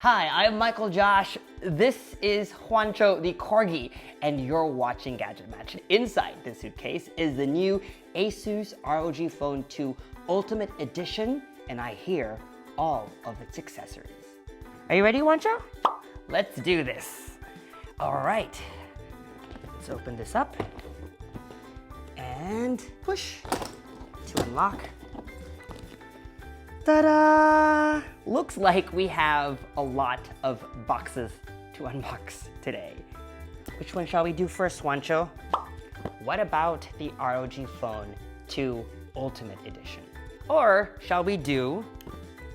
Hi, I'm MICHAELJOSH. This is Juancho the Corgi, and you're watching GadgetMatch. Inside this suitcase is the new Asus ROG Phone 2 Ultimate Edition, and I hear all of its accessories. Are you ready, Juancho? Let's do this. All right, let's open this up and push to unlock. Ta-da! Looks like we have a lot of boxes to unbox today. Which one shall we do first, Juancho? What about the ROG Phone 2 Ultimate Edition? Or shall we do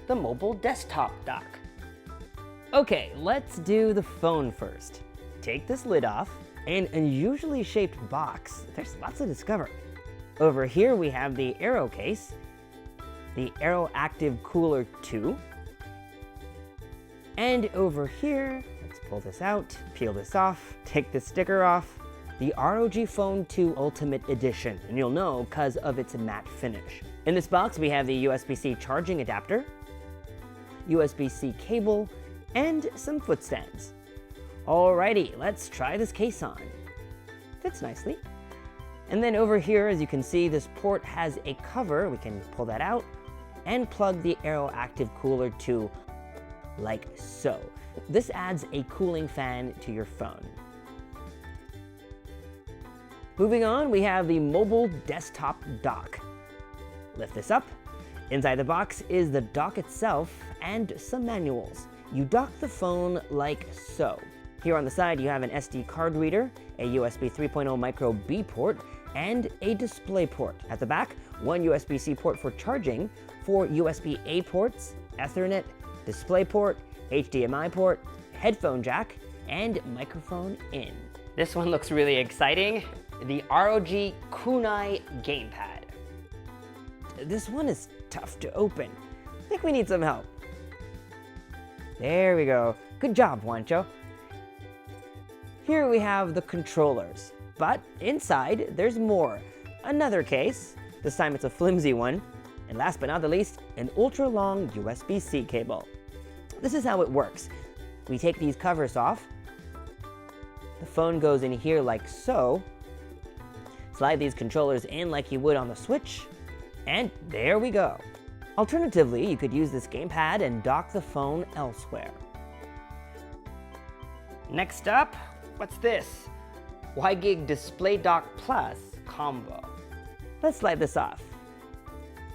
the mobile desktop dock? Okay, let's do the phone first. Take this lid off. An unusually shaped box. There's lots to discover. Over here we have the Aero case, the Aero Active Cooler 2. And over here, let's pull this out, peel this off, take the sticker off, the ROG Phone 2 Ultimate Edition, and you'll know because of its matte finish. In this box, we have the USB-C charging adapter, USB-C cable, and some foot stands. Alrighty, let's try this case on. Fits nicely. And then over here, as you can see, this port has a cover. We can pull that out and plug the Aero Active Cooler 2 like so. This adds a cooling fan to your phone. Moving on, we have the mobile desktop dock. Lift this up. Inside the box is the dock itself and some manuals. You dock the phone like so. Here on the side, you have an SD card reader, a USB 3.0 micro B port, and a display port. At the back, one USB-C port for charging, 4 USB-A ports, Ethernet, display port, HDMI port, headphone jack, and microphone in. This one looks really exciting, the ROG Kunai gamepad. This one is tough to open. I think we need some help. There we go. Good job, Juancho. Here we have the controllers, but inside there's more. Another case, this time it's a flimsy one, and last but not the least, an ultra-long USB-C cable. This is how it works. We take these covers off, the phone goes in here like so, slide these controllers in like you would on the Switch, and there we go. Alternatively, you could use this gamepad and dock the phone elsewhere. Next up, what's this? WiGig Display Dock Plus combo. Let's slide this off.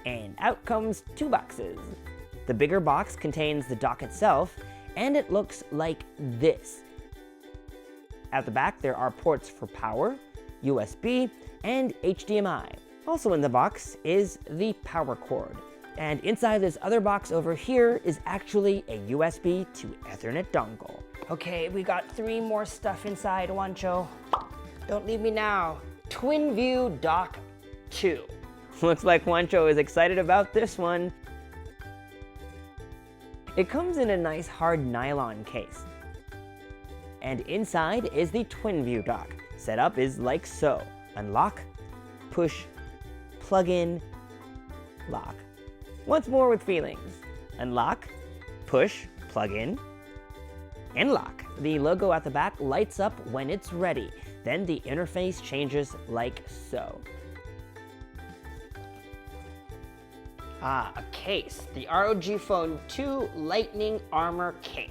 And out comes 2 boxes. The bigger box contains the dock itself, and it looks like this. At the back, there are ports for power, USB, and HDMI. Also in the box is the power cord. And inside this other box over here is actually a USB to Ethernet dongle. Okay, we got 3 more stuff inside, Juancho. Don't leave me now. TwinView Dock 2. Looks like Juancho is excited about this one. It comes in a nice hard nylon case. And inside is the TwinView dock. Setup is like so. Unlock, push, plug in, lock. Once more with feelings. Unlock, push, plug in, and lock. The logo at the back lights up when it's ready. Then the interface changes like so. Ah, a case. The ROG Phone 2 Lightning Armor case.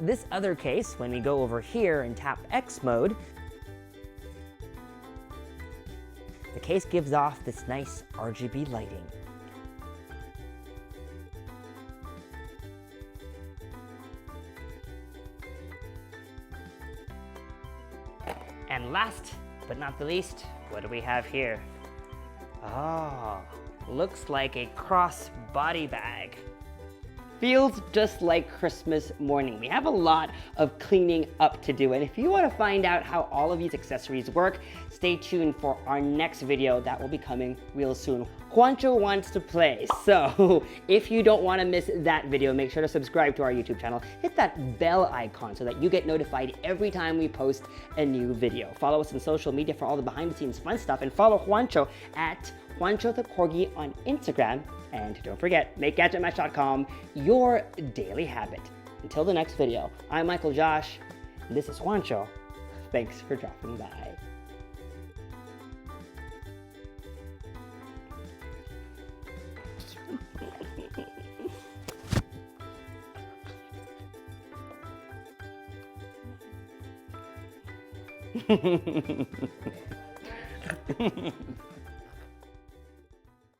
This other case, when we go over here and tap X mode, the case gives off this nice RGB lighting. And last but not the least, what do we have here? Oh, looks like a cross-body bag. Feels just like Christmas morning. We have a lot of cleaning up to do, and if you want to find out how all of these accessories work, stay tuned for our next video that will be coming real soon. Juancho wants to play, so if you don't want to miss that video, make sure to subscribe to our YouTube channel. Hit that bell icon so that you get notified every time we post a new video. Follow us on social media for all the behind-the-scenes fun stuff, and follow Juancho at Juancho the Corgi on Instagram, and don't forget, make GadgetMatch.com your daily habit. Until the next video, I'm MICHAELJOSH, and this is Juancho. Thanks for dropping by.